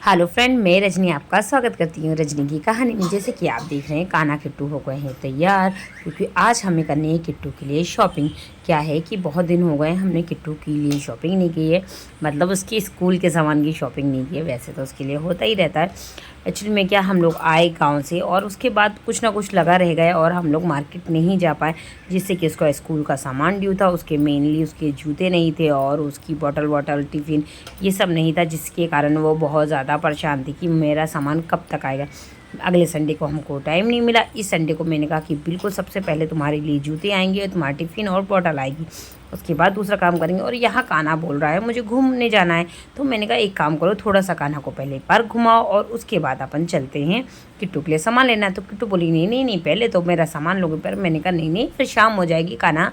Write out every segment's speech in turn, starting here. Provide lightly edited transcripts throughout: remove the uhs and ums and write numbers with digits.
Hello friend, मैं रजनी आपका स्वागत करती हूँ रजनी की कहानी में। जैसे कि आप देख रहे हैं, कान्हा किट्टू हो गए हैं तैयार, क्योंकि आज हमें करनी है किट्टू के लिए शॉपिंग। क्या है कि बहुत दिन हो गए हमने किट्टू के लिए शॉपिंग नहीं की है, मतलब उसके स्कूल के सामान की शॉपिंग नहीं की है। वैसे तो उसके लिए होता ही रहता है। एक्चुअली में क्या, हम लोग आए गांव से और उसके बाद कुछ ना कुछ लगा रह गया और हम लोग मार्केट नहीं जा पाए, जिससे कि उसका स्कूल का सामान ड्यू था। उसके मेनली उसके जूते नहीं थे और उसकी बॉटल टिफ़िन ये सब नहीं था, जिसके कारण वो बहुत ज़्यादा परेशान थी कि मेरा सामान कब तक आएगा। अगले संडे को हमको टाइम नहीं मिला। इस संडे को मैंने कहा कि बिल्कुल सबसे पहले तुम्हारे लिए जूते आएंगे, तुम्हारा टिफ़िन और बॉटल आएगी, उसके बाद दूसरा काम करेंगे। और यहाँ कान्हा बोल रहा है मुझे घूमने जाना है, तो मैंने कहा एक काम करो, थोड़ा सा कान्हा को पहले पार्क घुमाओ और उसके बाद अपन चलते हैं किट्टू के लिए सामान लेना है। तो किट्टू बोली नहीं नहीं नहीं, पहले तो मेरा सामान लोगे। पर मैंने कहा नहीं नहीं, फिर शाम हो जाएगी कान्हा,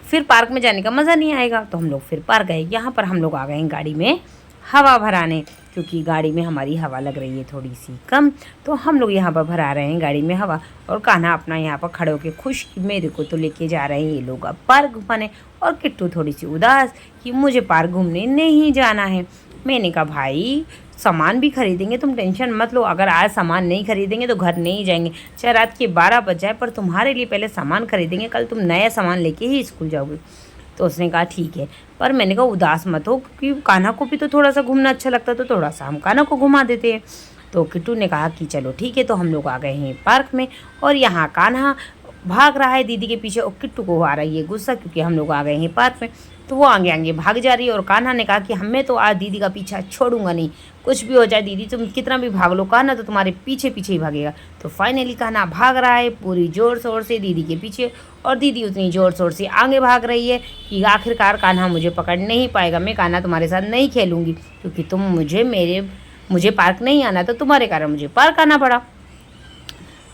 फिर पार्क में जाने का मज़ा नहीं आएगा। तो हम लोग फिर पार्क गए। यहाँ पर हम लोग आ गए हैं गाड़ी में हवा भराने, क्योंकि गाड़ी में हमारी हवा लग रही है थोड़ी सी कम। तो हम लोग यहाँ पर भरा रहे हैं गाड़ी में हवा। और कान्हा अपना यहाँ पर खड़े होकर खुश कि मेरे को तो लेके जा रहे हैं ये लोग अब पार्क घुमाने। और किट्टू थोड़ी सी उदास कि मुझे पार्क घूमने नहीं जाना है। मैंने कहा भाई सामान भी खरीदेंगे, तुम टेंशन मत लो। अगर आज सामान नहीं खरीदेंगे तो घर नहीं जाएंगे, चाहे रात के 12 बज जाए, पर तुम्हारे लिए पहले सामान खरीदेंगे। कल तुम नया सामान लेके ही स्कूल जाओगे। तो उसने कहा ठीक है, पर मैंने कहा उदास मत हो, क्योंकि कान्हा को भी तो थोड़ा सा घूमना अच्छा लगता है, तो थोड़ा सा हम कान्हा को घुमा देते हैं। तो किट्टू ने कहा कि चलो ठीक है। तो हम लोग आ गए हैं पार्क में और यहाँ कान्हा भाग रहा है दीदी के पीछे और किट्टू को आ रही है गुस्सा, क्योंकि हम लोग आ गए हैं पार्क में। तो वो आगे आगे भाग जा रही है और कान्हा ने कहा कि हमें तो आज दीदी का पीछा छोड़ूंगा नहीं, कुछ भी हो जाए दीदी, तुम कितना भी भाग लो, कान्हा तो तुम्हारे पीछे पीछे ही भागेगा। तो फाइनली कान्हा भाग रहा है पूरी ज़ोर शोर से दीदी के पीछे, और दीदी उतनी ज़ोर शोर से आगे भाग रही है कि आखिरकार कान्हा मुझे पकड़ नहीं पाएगा। मैं कान्हा तुम्हारे साथ नहीं खेलूँगी, क्योंकि तुम मुझे पार्क नहीं आना, तो तुम्हारे कारण मुझे पार्क आना पड़ा।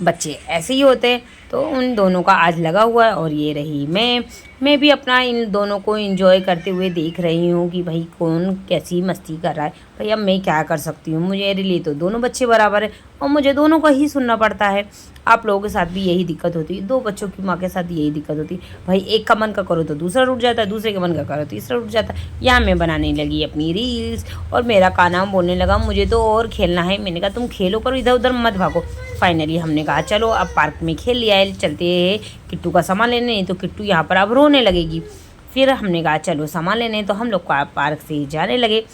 बच्चे ऐसे ही होते हैं। तो उन दोनों का आज लगा हुआ है और ये रही मैं भी अपना इन दोनों को एंजॉय करते हुए देख रही हूँ कि भाई कौन कैसी मस्ती कर रहा है। भाई अब मैं क्या कर सकती हूँ, मेरे लिए तो दोनों बच्चे बराबर है और मुझे दोनों का ही सुनना पड़ता है। आप लोगों के साथ भी यही दिक्कत होती है, दो बच्चों की माँ के साथ यही दिक्कत होती है। भाई एक का मन का करो तो दूसरा रुक जाता है, दूसरे के मन का करो तीसरा रुक जाता है। यहाँ मैं बनाने लगी अपनी रील्स और मेरा कान्हा बोलने लगा मुझे तो और खेलना है। मैंने कहा तुम खेलो पर इधर उधर मत भागो। फाइनली हमने कहा चलो अब पार्क में खेल लिया है, चलते हैं किट्टू का सामान लेने। नहीं तो किट्टू यहाँ पर अब रोने लगेगी। फिर हमने कहा चलो सामान लेने, तो हम लोग पार्क से जाने लगे।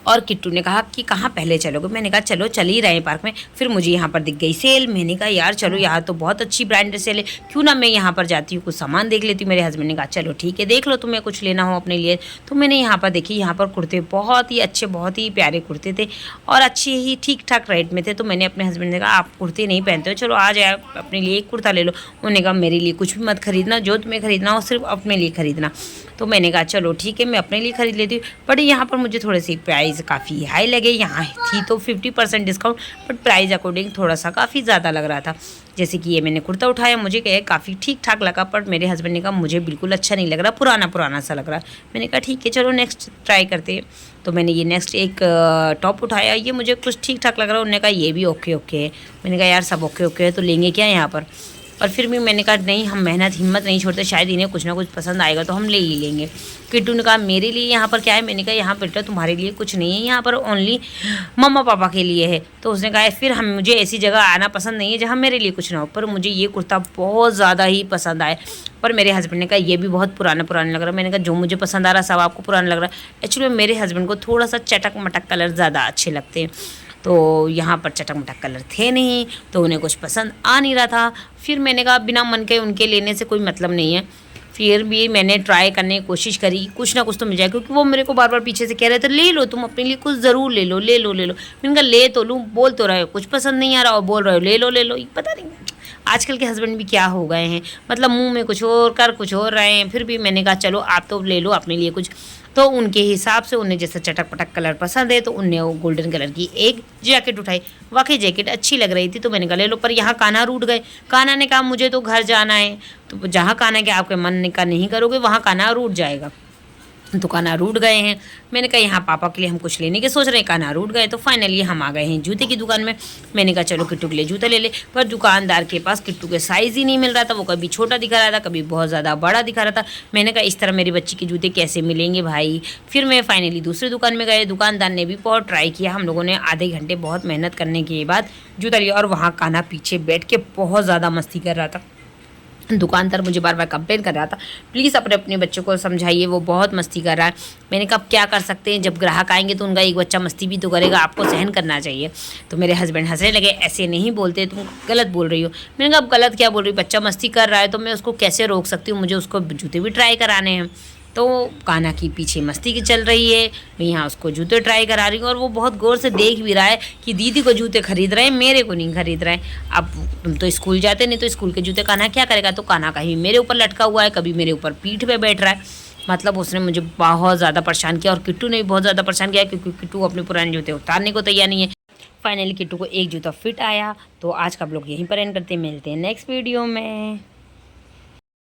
और किट्टू ने कहा कि कहाँ पहले चलोगे। मैंने कहा चलो चल ही रहे हैं पार्क में। फिर मुझे यहाँ पर दिख गई सेल। मैंने कहा यार चलो यहाँ तो बहुत अच्छी ब्रांडेड सेल है, क्यों ना मैं यहाँ पर जाती हूँ कुछ सामान देख लेती हूँ। मेरे हस्बैंड ने कहा चलो ठीक है देख लो, तुम्हें कुछ लेना हो अपने लिए। तो मैंने यहाँ पर देखी, यहाँ पर कुर्ते बहुत ही अच्छे बहुत ही प्यारे कुर्ते थे और अच्छे ही ठीक ठाक रेट में थे। तो मैंने अपने हस्बैंड ने कहा आप कुर्ते नहीं पहनते हो, चलो आ जाए अपने लिए एक कुर्ता ले लो। उन्होंने कहा मेरे लिए कुछ भी मत खरीदना, जो तुम्हें खरीदना हो सिर्फ अपने लिए खरीदना। तो मैंने कहा चलो ठीक है मैं अपने लिए खरीद लेती हूँ। बट यहाँ पर मुझे थोड़े से प्राइस काफ़ी हाई लगे। यहाँ थी तो 50% डिस्काउंट, बट प्राइस अकॉर्डिंग थोड़ा सा काफ़ी ज़्यादा लग रहा था। जैसे कि ये मैंने कुर्ता उठाया, मुझे क्या काफ़ी ठीक ठाक लगा, पर मेरे हस्बैंड ने कहा मुझे बिल्कुल अच्छा नहीं लग रहा, पुराना पुराना सा लग रहा। मैंने कहा ठीक है चलो नेक्स्ट ट्राई करते हैं। तो मैंने ये नेक्स्ट एक टॉप उठाया, ये मुझे कुछ ठीक ठाक लग रहा है। उन्होंने कहा ये भी ओके ओके है। मैंने कहा यार सब ओके ओके है तो लेंगे क्या यहाँ पर। और फिर भी मैंने कहा नहीं, हम मेहनत हिम्मत नहीं छोड़ते, शायद इन्हें कुछ ना कुछ पसंद आएगा तो हम ले ही लेंगे। किट्टू ने कहा मेरे लिए यहाँ पर क्या है। मैंने कहा यहाँ बेटा तुम्हारे लिए कुछ नहीं है, यहाँ पर ओनली मम्मा पापा के लिए है। तो उसने कहा फिर मुझे ऐसी जगह आना पसंद नहीं है जहाँ मेरे लिए कुछ ना हो। पर मुझे ये कुर्ता बहुत ज़्यादा ही पसंद आया। पर मेरे हस्बैंड ने कहा ये भी बहुत पुराना पुराना लग रहा है। मैंने कहा जो मुझे पसंद आ रहा है सब आपको पुराना लग रहा है। एक्चुअली मेरे हस्बैंड को थोड़ा सा चटक मटक कलर ज़्यादा अच्छे लगते हैं, तो यहाँ पर चटक मटक कलर थे नहीं, तो उन्हें कुछ पसंद आ नहीं रहा था। फिर मैंने कहा बिना मन के उनके लेने से कोई मतलब नहीं है। फिर भी मैंने ट्राई करने की कोशिश करी, कुछ ना कुछ तो मिल जाए, क्योंकि वो मेरे को बार बार पीछे से कह रहे थे ले लो तुम अपने लिए कुछ ज़रूर ले लो ले लो ले लो। मैंने कहा ले तो लूँ, बोल तो रहे हो कुछ पसंद नहीं आ रहा और बोल रहे हो ले लो। पता नहीं आजकल के हस्बैंड भी क्या हो गए हैं, मतलब मुंह में कुछ और कर कुछ और रहे हैं। फिर भी मैंने कहा चलो आप तो ले लो अपने लिए कुछ। तो उनके हिसाब से उन्हें जैसे चटक पटक कलर पसंद है, तो उनने वो गोल्डन कलर की एक जैकेट उठाई। वाकई जैकेट अच्छी लग रही थी, तो मैंने कहा ले लो। पर यहाँ कान्हा रूठ गए। कान्हा ने कहा मुझे तो घर जाना है। तो जहाँ कान्हा के आपके मन का नहीं करोगे वहाँ कान्हा रूठ जाएगा। तो कान्हा रूठ गए हैं। मैंने कहा यहाँ पापा के लिए हम कुछ लेने के सोच रहे हैं, कान्हा रूठ गए। तो फाइनली हम आ गए हैं जूते की दुकान में। मैंने कहा चलो किट्टू के लिए जूते ले ले, पर दुकानदार के पास किट्टू के साइज़ ही नहीं मिल रहा था। वो कभी छोटा दिखा रहा था, कभी बहुत ज़्यादा बड़ा दिखा रहा था। मैंने कहा इस तरह मेरी बच्ची के जूते कैसे मिलेंगे भाई। फिर मैं फाइनली दूसरी दुकान में गए। दुकानदार ने भी बहुत ट्राई किया। हम लोगों ने आधे घंटे बहुत मेहनत करने के बाद जूता लिया, और वहाँ कान्हा पीछे बैठ के बहुत ज़्यादा मस्ती कर रहा था। दुकानदार मुझे बार बार कंप्लेन कर रहा था, प्लीज़ अपने बच्चों को समझाइए, वो बहुत मस्ती कर रहा है। मैंने कहा अब क्या कर सकते हैं, जब ग्राहक आएंगे तो उनका एक बच्चा मस्ती भी तो करेगा, आपको सहन करना चाहिए। तो मेरे हस्बैंड हंसने लगे, ऐसे नहीं बोलते, तुम गलत बोल रही हो। मैंने कहा अब गलत क्या बोल रही हूँ, बच्चा मस्ती कर रहा है तो मैं उसको कैसे रोक सकती हूँ, मुझे उसको जूते भी ट्राई कराने हैं। तो कान्हा की पीछे मस्ती की चल रही है, मैं यहाँ उसको जूते ट्राई करा रही हूँ, और वो बहुत गौर से देख भी रहा है कि दीदी को जूते खरीद रहे हैं, मेरे को नहीं खरीद रहे हैं। अब तुम तो स्कूल जाते नहीं, तो स्कूल के जूते कान्हा क्या करेगा। तो कान्हा कहीं मेरे ऊपर लटका हुआ है, कभी मेरे ऊपर पीठ पे बैठ रहा है। मतलब उसने मुझे बहुत ज़्यादा परेशान किया, और किट्टू ने भी बहुत ज़्यादा परेशान किया, क्योंकि किट्टू अपने पुराने जूते उतारने को तैयार नहीं है। फाइनली किट्टू को एक जूता फिट आया। तो आज का ब्लॉग यहीं पर एंड करते हैं, मिलते हैं नेक्स्ट वीडियो में।